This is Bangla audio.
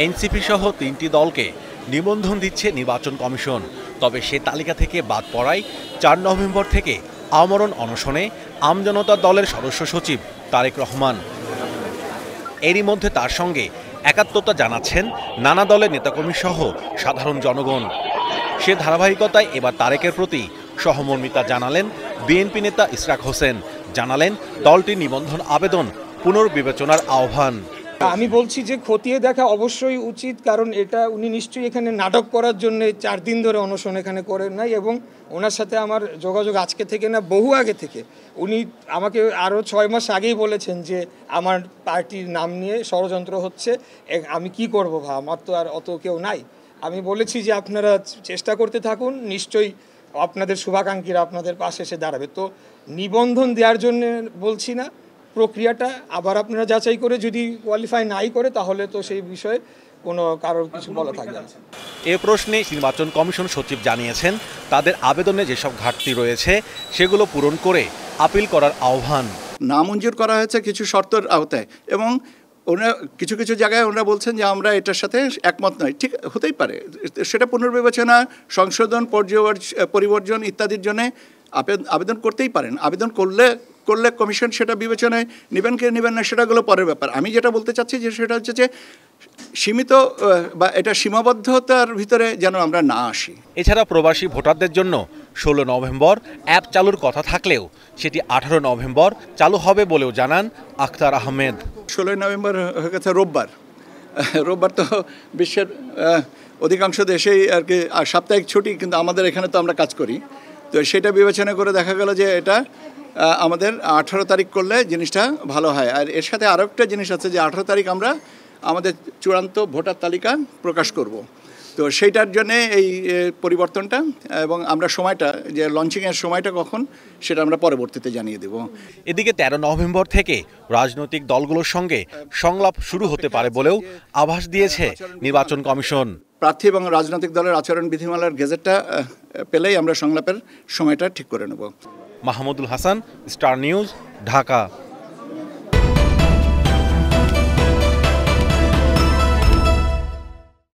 এনসিপি সহ ৩টি দলকে নিবন্ধন দিচ্ছে নির্বাচন কমিশন। তবে সে তালিকা থেকে বাদ পড়ায় ৪ নভেম্বর থেকে আমরণ অনশনে আমজনতা দলের সদস্য সচিব তারেক রহমান। এরই মধ্যে তার সঙ্গে একাত্মতা জানাচ্ছেন নানা দলের নেতাকর্মী সহ সাধারণ জনগণ। সে ধারাবাহিকতায় এবার তারেকের প্রতি সহমর্মিতা জানালেন বিএনপি নেতা ইশরাক হোসেন। জানালেন দলটির নিবন্ধন আবেদন পুনর্বিবেচনার আহ্বান। আমি বলছি যে খতিয়ে দেখা অবশ্যই উচিত, কারণ এটা উনি নিশ্চয়ই এখানে নাটক করার জন্য 4 দিন ধরে অনশন এখানে করেন নাই, এবং ওনার সাথে আমার যোগাযোগ আজকে থেকে না, বহু আগে থেকে। উনি আমাকে আরও 6 মাস আগেই বলেছেন যে আমার পার্টির নাম নিয়ে ষড়যন্ত্র হচ্ছে, আমি কি করব ভাই, আমার তো আর অত কেউ নাই। আমি বলেছি যে আপনারা চেষ্টা করতে থাকুন, নিশ্চয়ই আপনাদের শুভাকাঙ্ক্ষীরা আপনাদের পাশে এসে দাঁড়াবে। তো নিবন্ধন দেওয়ার জন্য বলছি না, প্রক্রিয়াটা আবার আপনারা যাচাই করে যদি কোয়ালিফাই নাই করে তাহলে তো সেই বিষয়ে কোনো কারোর কিছু বলা থাকবে না। এ প্রশ্নে নির্বাচন কমিশন সচিব জানিয়েছেন তাদের আবেদনে যেসব ঘাটতি রয়েছে সেগুলো পূরণ করে আপিল করার আহ্বান। নামঞ্জুর করা হয়েছে কিছু শর্তের আওতায়, এবং ওনারা কিছু কিছু জায়গায় ওনারা বলছেন যে আমরা এটার সাথে একমত নই। ঠিক হতেই পারে, সেটা পুনর্বিবেচনা, সংশোধন, পরিবর্জন ইত্যাদির জন্য আবেদন করতেই পারেন। আবেদন করলে কমিশন সেটা বিবেচনায় নেবেন কি নেবেন না সেটাগুলো পরের ব্যাপার। আমি যেটা বলতে চাচ্ছি যে সেটা হচ্ছে যে সীমিত বা এটা সীমাবদ্ধতার ভিতরে যেন আমরা না আসি। এছাড়া প্রবাসী ভোটারদের জন্য 16 নভেম্বর অ্যাপ চালুর কথা থাকলেও সেটি 18 নভেম্বর চালু হবে বলেও জানান আখতার আহমেদ। 16 নভেম্বর হয়ে গেছে রোববার। রোববার তো বিশ্বের অধিকাংশ দেশেই আর কি সাপ্তাহিক ছুটি, কিন্তু আমাদের এখানে তো আমরা কাজ করি। তো সেটা বিবেচনা করে দেখা গেল যে এটা আমাদের 18 তারিখ করলে জিনিসটা ভালো হয়। আর এর সাথে আরও একটা জিনিস আছে যে 18 তারিখ আমরা আমাদের চূড়ান্ত ভোটার তালিকা প্রকাশ করব। তো সেইটার জন্যে এই পরিবর্তনটা, এবং আমরা সময়টা যে লঞ্চিংয়ের সময়টা কখন সেটা আমরা পরবর্তীতে জানিয়ে দেব। এদিকে 13 নভেম্বর থেকে রাজনৈতিক দলগুলোর সঙ্গে সংলাপ শুরু হতে পারে বলেও আভাস দিয়েছে নির্বাচন কমিশন। প্রার্থী এবং রাজনৈতিক দলের আচরণ বিধিমালার গেজেটটা পেলেই আমরা সংলাপের সময়টা ঠিক করে নেব। Mahmudul Hasan, star news, Dhaka.